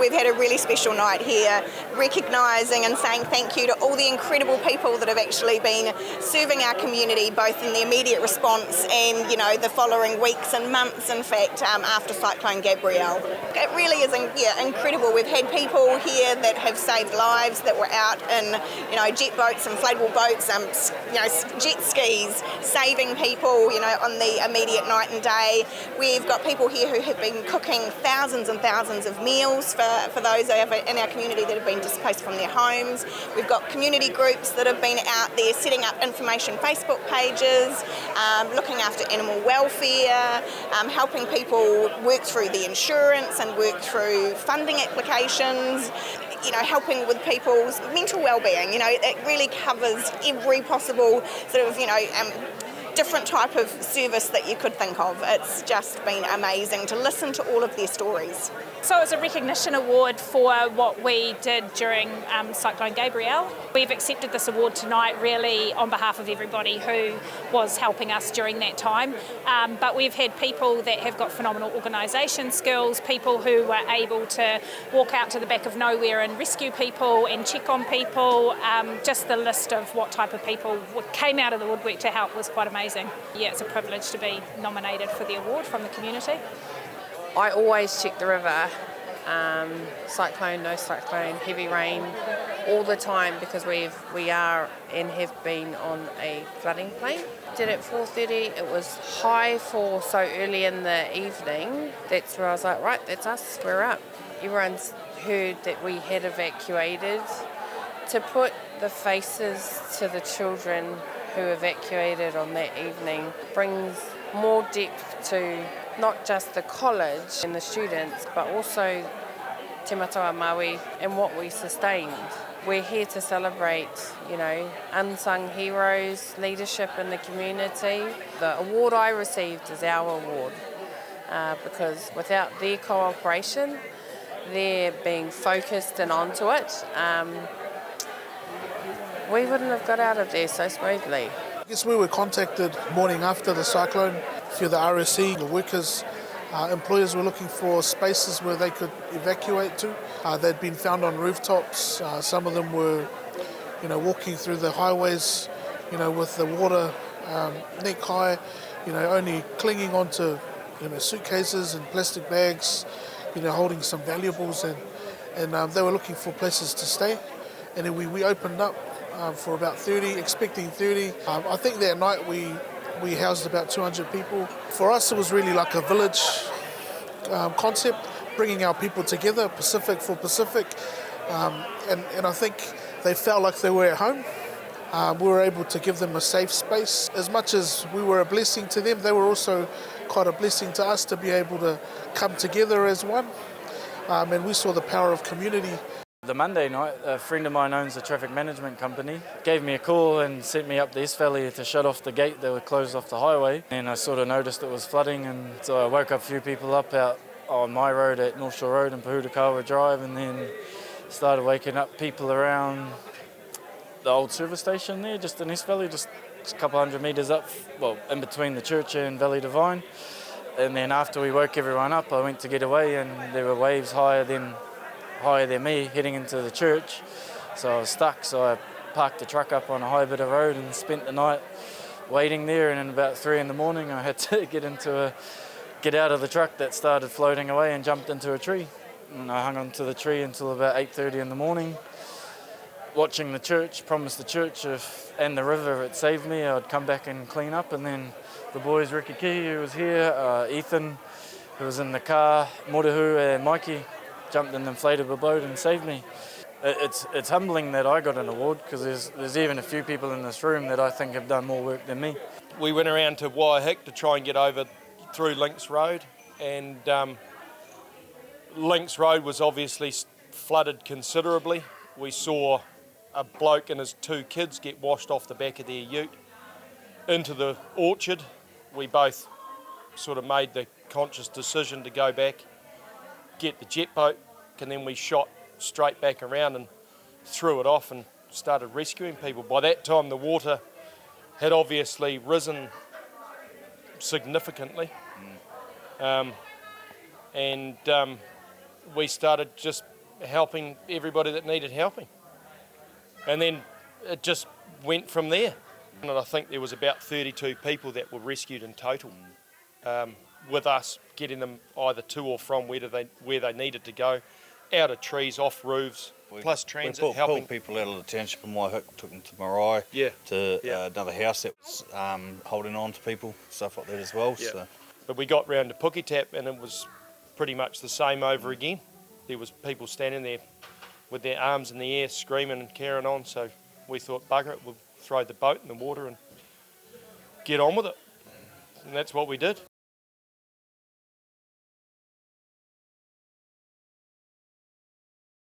we've had a really special night here, recognising and saying thank you to all the incredible people that have actually been serving our community, both in the immediate response and, the following weeks and months, in fact, after Cyclone Gabrielle. It really is incredible. We've had people here that have saved lives, that were out in, jet boats, inflatable boats, jet skis, saving people, on the immediate night and day. We've got people here who have been cooking thousands and thousands of meals for those in our community that have been displaced from their homes. We've got community groups that have been out there setting up information Facebook pages, looking after animal welfare, helping people work through the insurance and work through funding applications, helping with people's mental well-being. It really covers every possible sort of, different type of service that you could think of. It's just been amazing to listen to all of their stories. So it's a recognition award for what we did during Cyclone Gabrielle. We've accepted this award tonight really on behalf of everybody who was helping us during that time. But we've had people that have got phenomenal organisation skills, people who were able to walk out to the back of nowhere and rescue people and check on people. Just the list of what type of people came out of the woodwork to help was quite amazing. Yeah, it's a privilege to be nominated for the award from the community. I always check the river, cyclone, no cyclone, heavy rain, all the time, because we are and have been on a flooding plain. Did it at 4:30, it was high for so early in the evening. That's where I was like, right, that's us, we're up. Everyone's heard that we had evacuated. To put the faces to the children who evacuated on that evening brings more depth to not just the college and the students, but also Te Matawa Maui and what we sustained. We're here to celebrate, unsung heroes, leadership in the community. The award I received is our award because without their cooperation, their being focused and onto it, we wouldn't have got out of there so smoothly. I guess we were contacted morning after the cyclone through the RSE. The workers, employers were looking for spaces where they could evacuate to. They'd been found on rooftops. Some of them were, walking through the highways, with the water neck high, only clinging onto, suitcases and plastic bags, holding some valuables, and they were looking for places to stay. And then we opened up for about 30, expecting 30. I think that night we housed about 200 people. For us, it was really like a village concept, bringing our people together, Pacific for Pacific. And I think they felt like they were at home. We were able to give them a safe space. As much as we were a blessing to them, they were also quite a blessing to us to be able to come together as one. And we saw the power of community. The Monday night, a friend of mine owns a traffic management company, gave me a call and sent me up the East Valley to shut off the gate that was closed off the highway. And I sort of noticed it was flooding, and so I woke up a few people up out on my road at North Shore Road and Pahutakawa Drive, and then started waking up people around the old service station there, just in East Valley, just a couple hundred metres up, in between the church and Valley Divine. And then after we woke everyone up, I went to get away, and there were waves higher than me heading into the church, so I was stuck. So I parked the truck up on a high bit of road and spent the night waiting there, and then about 3 in the morning I had to get out of the truck that started floating away and jumped into a tree, and I hung onto the tree until about 8:30 in the morning, watching the church, promised the church and the river, if it saved me, I'd come back and clean up. And then the boys, Ricky Key, who was here, Ethan, who was in the car, Morehu and Mikey, jumped in the inflatable boat and saved me. It's humbling that I got an award, because there's even a few people in this room that I think have done more work than me. We went around to Waihick to try and get over through Links Road, and Links Road was obviously flooded considerably. We saw a bloke and his 2 kids get washed off the back of their ute into the orchard. We both sort of made the conscious decision to go back, get the jet boat, and then we shot straight back around and threw it off and started rescuing people. By that time the water had obviously risen significantly, and we started just helping everybody that needed helping. And then it just went from there. And I think there was about 32 people that were rescued in total, with us getting them either to or from where they needed to go, out of trees, off roofs, plus transit we helping. pulled people out of the township in Hawke, took them to Marae, to another house that was holding on to people, stuff like that as well. Yeah. So. But we got round to Puketap and it was pretty much the same over again. There was people standing there with their arms in the air screaming and carrying on, so we thought, bugger it, we'll throw the boat in the water and get on with it. And that's what we did.